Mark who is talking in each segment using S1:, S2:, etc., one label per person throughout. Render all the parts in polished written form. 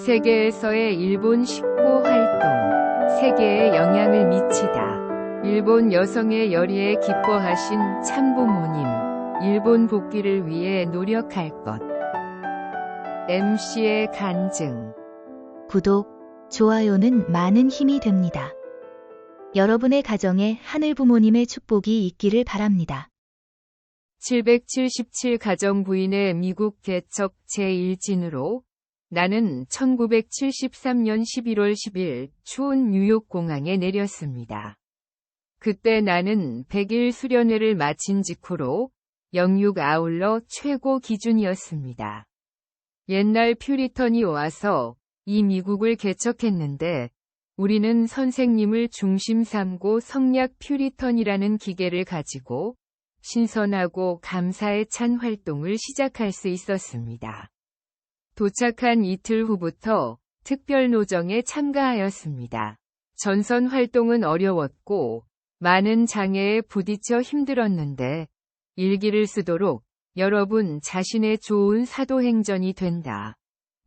S1: 세계에서의 일본 식구 활동, 세계에 영향을 미치다. 일본 여성의 열의에 기뻐하신 참부모님, 일본 복귀를 위해 노력할 것. MC의 간증.
S2: 구독, 좋아요는 많은 힘이 됩니다. 여러분의 가정에 하늘 부모님의 축복이 있기를 바랍니다.
S1: 777 가정 부인의 미국 개척 제1진으로 나는 1973년 11월 10일 추운 뉴욕 공항에 내렸습니다. 그때 나는 100일 수련회를 마친 직후로 영육 아울러 최고 기준이었습니다. 옛날 퓨리턴이 와서 이 미국을 개척했는데 우리는 선생님을 중심 삼고 성약 퓨리턴이라는 기계를 가지고 신선하고 감사에 찬 활동을 시작할 수 있었습니다. 도착한 이틀 후부터 특별노정에 참가하였습니다. 전선 활동은 어려웠고 많은 장애에 부딪혀 힘들었는데 일기를 쓰도록 여러분 자신의 좋은 사도행전이 된다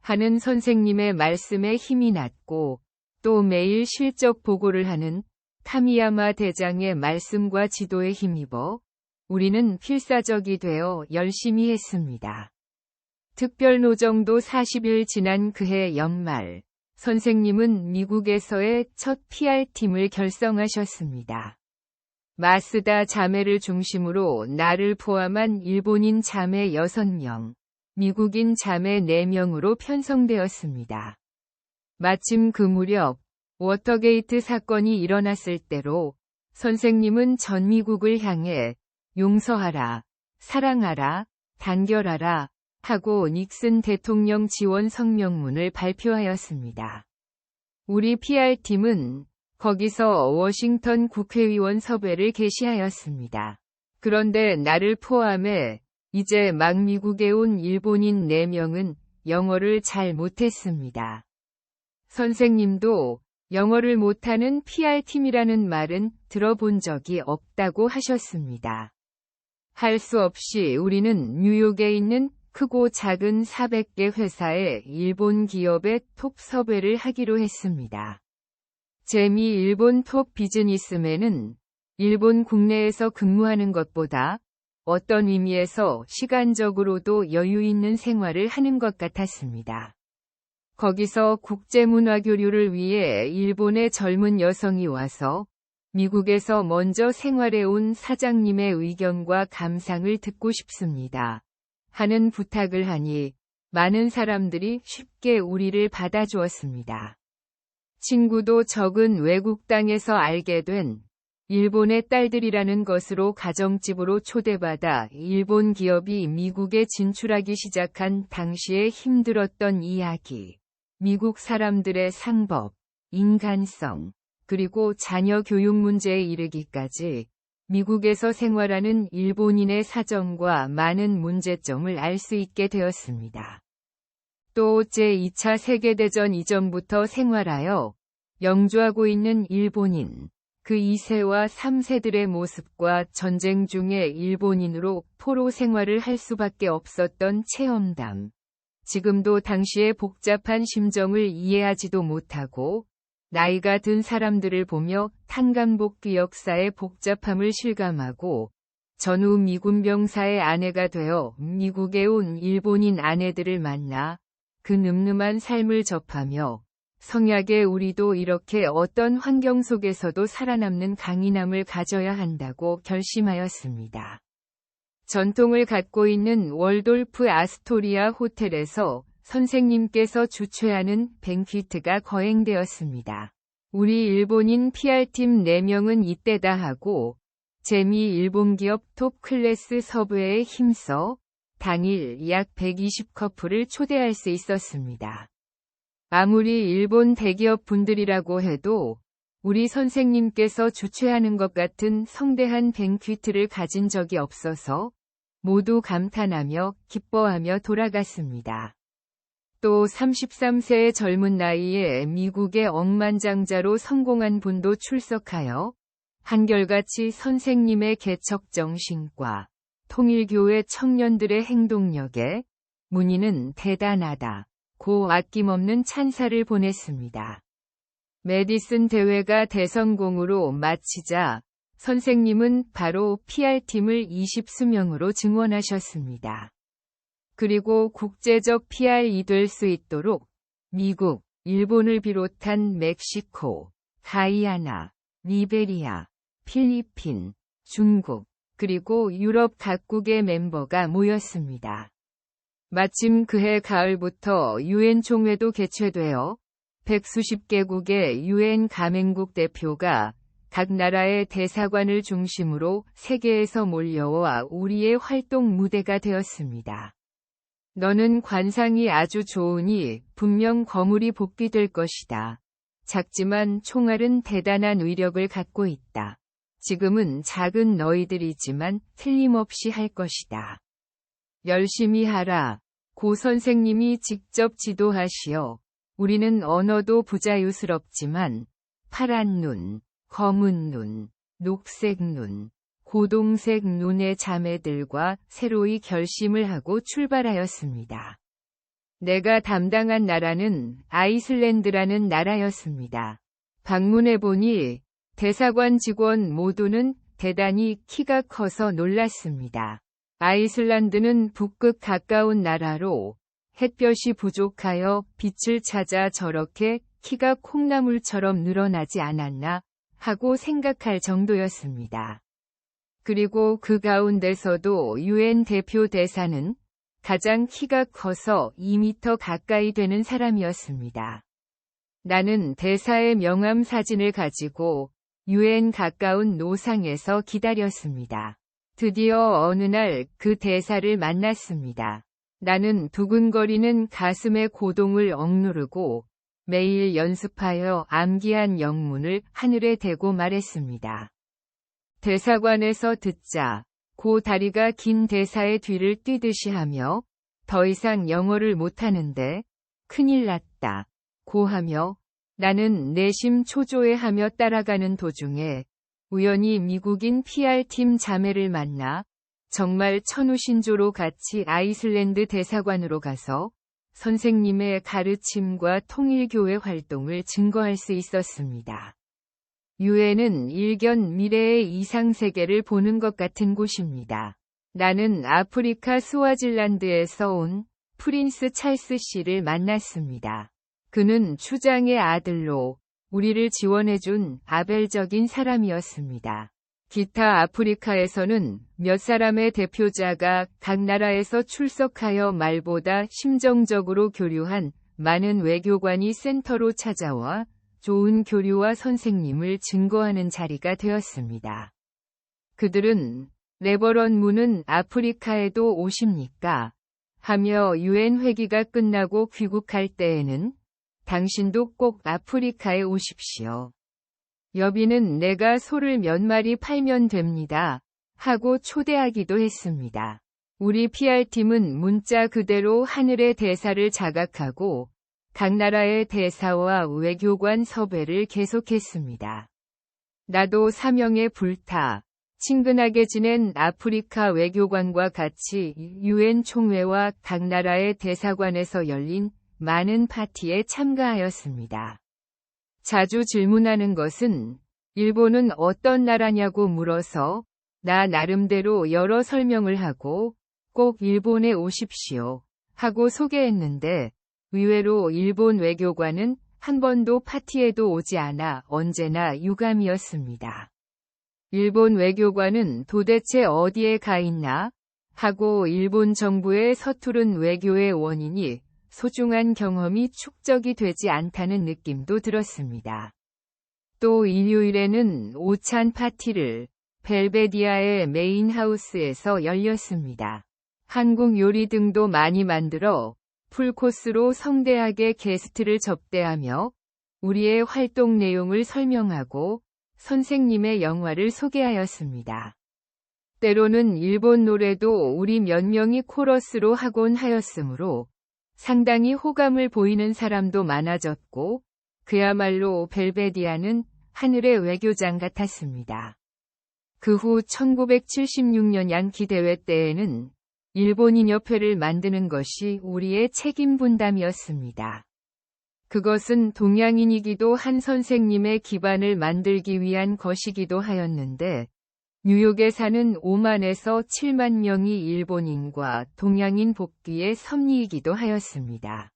S1: 하는 선생님의 말씀에 힘이 났고 또 매일 실적 보고를 하는 카미야마 대장의 말씀과 지도에 힘입어 우리는 필사적이 되어 열심히 했습니다. 특별노정도 40일 지난 그해 연말, 선생님은 미국에서의 첫 PR팀을 결성하셨습니다. 마스다 자매를 중심으로 나를 포함한 일본인 자매 6명, 미국인 자매 4명으로 편성되었습니다. 마침 그 무렵 워터게이트 사건이 일어났을 때로 선생님은 전 미국을 향해 용서하라, 사랑하라, 단결하라 하고 닉슨 대통령 지원 성명문을 발표하였습니다. 우리 PR팀은 거기서 워싱턴 국회의원 섭외를 개시하였습니다. 그런데 나를 포함해 이제 막 미국에 온 일본인 4명은 영어를 잘 못했습니다. 선생님도 영어를 못하는 PR팀이라는 말은 들어본 적이 없다고 하셨습니다. 할 수 없이 우리는 뉴욕에 있는 크고 작은 400개 회사의 일본 기업의 톱 섭외를 하기로 했습니다. 재미 일본 톱 비즈니스맨은 일본 국내에서 근무하는 것보다 어떤 의미에서 시간적으로도 여유 있는 생활을 하는 것 같았습니다. 거기서 국제문화교류를 위해 일본의 젊은 여성이 와서 미국에서 먼저 생활해온 사장님의 의견과 감상을 듣고 싶습니다 하는 부탁을 하니 많은 사람들이 쉽게 우리를 받아주었습니다. 친구도 적은 외국 땅에서 알게 된 일본의 딸들이라는 것으로 가정집으로 초대받아 일본 기업이 미국에 진출하기 시작한 당시에 힘들었던 이야기, 미국 사람들의 상법, 인간성, 그리고 자녀 교육 문제에 이르기까지 미국에서 생활하는 일본인의 사정과 많은 문제점을 알 수 있게 되었습니다. 또 제2차 세계대전 이전부터 생활하여 영주하고 있는 일본인, 그 2세와 3세들의 모습과 전쟁 중에 일본인으로 포로 생활을 할 수밖에 없었던 체험담. 지금도 당시의 복잡한 심정을 이해하지도 못하고 나이가 든 사람들을 보며 탄간복귀 역사의 복잡함을 실감하고 전후 미군 병사의 아내가 되어 미국에 온 일본인 아내들을 만나 그 늠름한 삶을 접하며 성약의 우리도 이렇게 어떤 환경 속에서도 살아남는 강인함을 가져야 한다고 결심하였습니다. 전통을 갖고 있는 월돌프 아스토리아 호텔에서 선생님께서 주최하는 뱅퀴트가 거행되었습니다. 우리 일본인 PR팀 4명은 이때다 하고 재미 일본 기업 톱 클래스 섭외에 힘써 당일 약 120커플을 초대할 수 있었습니다. 아무리 일본 대기업 분들이라고 해도 우리 선생님께서 주최하는 것 같은 성대한 뱅퀴트를 가진 적이 없어서 모두 감탄하며 기뻐하며 돌아갔습니다. 또 33세의 젊은 나이에 미국의 억만장자로 성공한 분도 출석하여 한결같이 선생님의 개척 정신과 통일교회 청년들의 행동력에 문희는 대단하다. 고 아낌없는 찬사를 보냈습니다. 메디슨 대회가 대성공으로 마치자 선생님은 바로 PR팀을 20수명으로 증원하셨습니다. 그리고 국제적 PR이 될 수 있도록 미국, 일본을 비롯한 멕시코, 가이아나, 리베리아, 필리핀, 중국, 그리고 유럽 각국의 멤버가 모였습니다. 마침 그해 가을부터 유엔 총회도 개최되어 100수십 개국의 유엔 가맹국 대표가 각 나라의 대사관을 중심으로 세계에서 몰려와 우리의 활동 무대가 되었습니다. 너는 관상이 아주 좋으니 분명 거물이 복귀될 것이다. 작지만 총알은 대단한 위력을 갖고 있다. 지금은 작은 너희들이지만 틀림없이 할 것이다. 열심히 하라. 고 선생님이 직접 지도하시어 우리는 언어도 부자유스럽지만 파란 눈, 검은 눈, 녹색 눈, 고동색 눈의 자매들과 새로이 결심을 하고 출발하였습니다. 내가 담당한 나라는 아이슬란드라는 나라였습니다. 방문해보니 대사관 직원 모두는 대단히 키가 커서 놀랐습니다. 아이슬란드는 북극 가까운 나라로 햇볕이 부족하여 빛을 찾아 저렇게 키가 콩나물처럼 늘어나지 않았나 하고 생각할 정도였습니다. 그리고 그 가운데서도 유엔 대표 대사는 가장 키가 커서 2m 가까이 되는 사람이었습니다. 나는 대사의 명함 사진을 가지고 유엔 가까운 노상에서 기다렸습니다. 드디어 어느 날 그 대사를 만났습니다. 나는 두근거리는 가슴의 고동을 억누르고 매일 연습하여 암기한 영문을 하늘에 대고 말했습니다. 대사관에서 듣자 고 다리가 긴 대사의 뒤를 뛰듯이 하며 더 이상 영어를 못하는데 큰일 났다 고 하며 나는 내심 초조해하며 따라가는 도중에 우연히 미국인 PR팀 자매를 만나 정말 천우신조로 같이 아이슬란드 대사관으로 가서 선생님의 가르침과 통일교회 활동을 증거할 수 있었습니다. 유엔은 일견 미래의 이상세계를 보는 것 같은 곳입니다. 나는 아프리카 스와질란드에서 온 프린스 찰스 씨를 만났습니다. 그는 추장의 아들로 우리를 지원해준 아벨적인 사람이었습니다. 기타 아프리카에서는 몇 사람의 대표자가 각 나라에서 출석하여 말보다 심정적으로 교류한 많은 외교관이 센터로 찾아와 좋은 교류와 선생님을 증거하는 자리가 되었습니다. 그들은 레버런 문은 아프리카에도 오십니까? 하며 유엔 회기가 끝나고 귀국할 때에는 당신도 꼭 아프리카에 오십시오. 여비는 내가 소를 몇 마리 팔면 됩니다. 하고 초대하기도 했습니다. 우리 PR팀은 문자 그대로 하늘의 대사를 자각하고 각 나라의 대사와 외교관 섭외를 계속했습니다. 나도 사명에 불타 친근하게 지낸 아프리카 외교관과 같이 유엔 총회와 각 나라의 대사관에서 열린 많은 파티에 참가하였습니다. 자주 질문하는 것은 일본은 어떤 나라냐고 물어서 나 나름대로 여러 설명을 하고 꼭 일본에 오십시오 하고 소개했는데 의외로 일본 외교관은 한 번도 파티에도 오지 않아 언제나 유감이었습니다. 일본 외교관은 도대체 어디에 가 있나 하고 일본 정부의 서투른 외교의 원인이 소중한 경험이 축적이 되지 않다는 느낌도 들었습니다. 또 일요일에는 오찬 파티를 벨베디아의 메인하우스에서 열렸습니다. 한국 요리 등도 많이 만들어 풀코스로 성대하게 게스트를 접대하며 우리의 활동 내용을 설명하고 선생님의 영화를 소개하였습니다. 때로는 일본 노래도 우리 몇 명이 코러스로 하곤 하였으므로 상당히 호감을 보이는 사람도 많아졌고 그야말로 벨베디아는 하늘의 외교장 같았습니다. 그 후 1976년 양키 대회 때에는 일본인협회를 만드는 것이 우리의 책임 분담이었습니다. 그것은 동양인이기도 한 선생님의 기반을 만들기 위한 것이기도 하였는데, 뉴욕에 사는 5만에서 7만 명이 일본인과 동양인 복귀의 섭리이기도 하였습니다.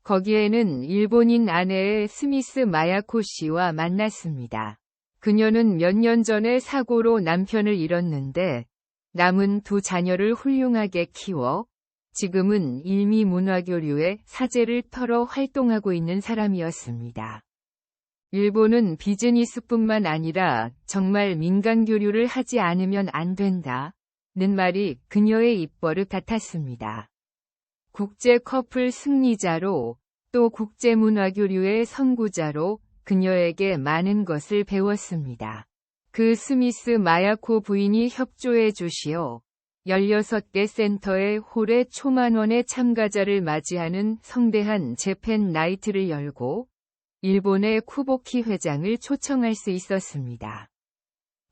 S1: 거기에는 일본인 아내의 스미스 마야코 씨와 만났습니다. 그녀는 몇 년 전에 사고로 남편을 잃었는데 남은 두 자녀를 훌륭하게 키워 지금은 일미 문화교류의 사제를 털어 활동하고 있는 사람이었습니다. 일본은 비즈니스뿐만 아니라 정말 민간교류를 하지 않으면 안 된다는 말이 그녀의 입버릇 같았습니다. 국제 커플 승리자로 또 국제문화교류의 선구자로 그녀에게 많은 것을 배웠습니다. 그 스미스 마야코 부인이 협조해 주시어 16개 센터의 홀에 초만원의 참가자를 맞이하는 성대한 재팬 나이트를 열고 일본의 쿠보키 회장을 초청할 수 있었습니다.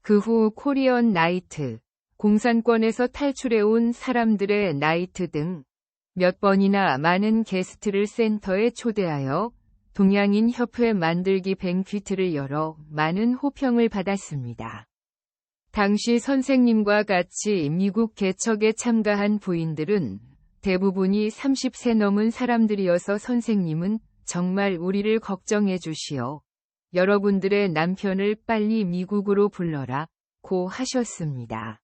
S1: 그 후 코리언 나이트, 공산권에서 탈출해온 사람들의 나이트 등 몇 번이나 많은 게스트를 센터에 초대하여 동양인 협회 만들기 뱅퀴트를 열어 많은 호평을 받았습니다. 당시 선생님과 같이 미국 개척에 참가한 부인들은 대부분이 30세 넘은 사람들이어서 선생님은 정말 우리를 걱정해 주시어 여러분들의 남편을 빨리 미국으로 불러라 고 하셨습니다.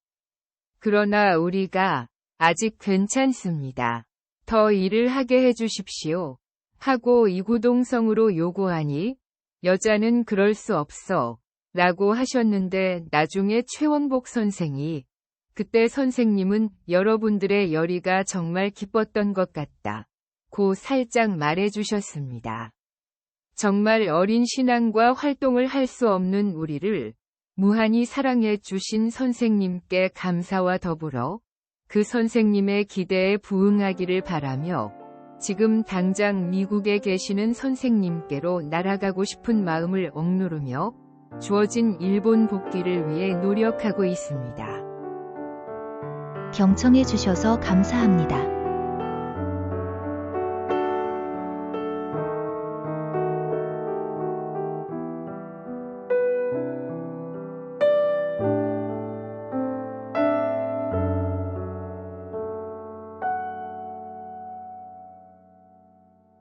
S1: 그러나 우리가 아직 괜찮습니다. 더 일을 하게 해 주십시오. 하고 이구동성으로 요구하니 여자는 그럴 수 없어 라고 하셨는데 나중에 최원복 선생이 그때 선생님은 여러분들의 열의가 정말 기뻤던 것 같다 고 살짝 말해 주셨습니다. 정말 어린 신앙과 활동을 할 수 없는 우리를 무한히 사랑해 주신 선생님께 감사와 더불어 그 선생님의 기대에 부응하기를 바라며 지금 당장 미국에 계시는 선생님께로 날아가고 싶은 마음을 억누르며 주어진 일본 복귀를 위해 노력하고 있습니다.
S2: 경청해 주셔서 감사합니다.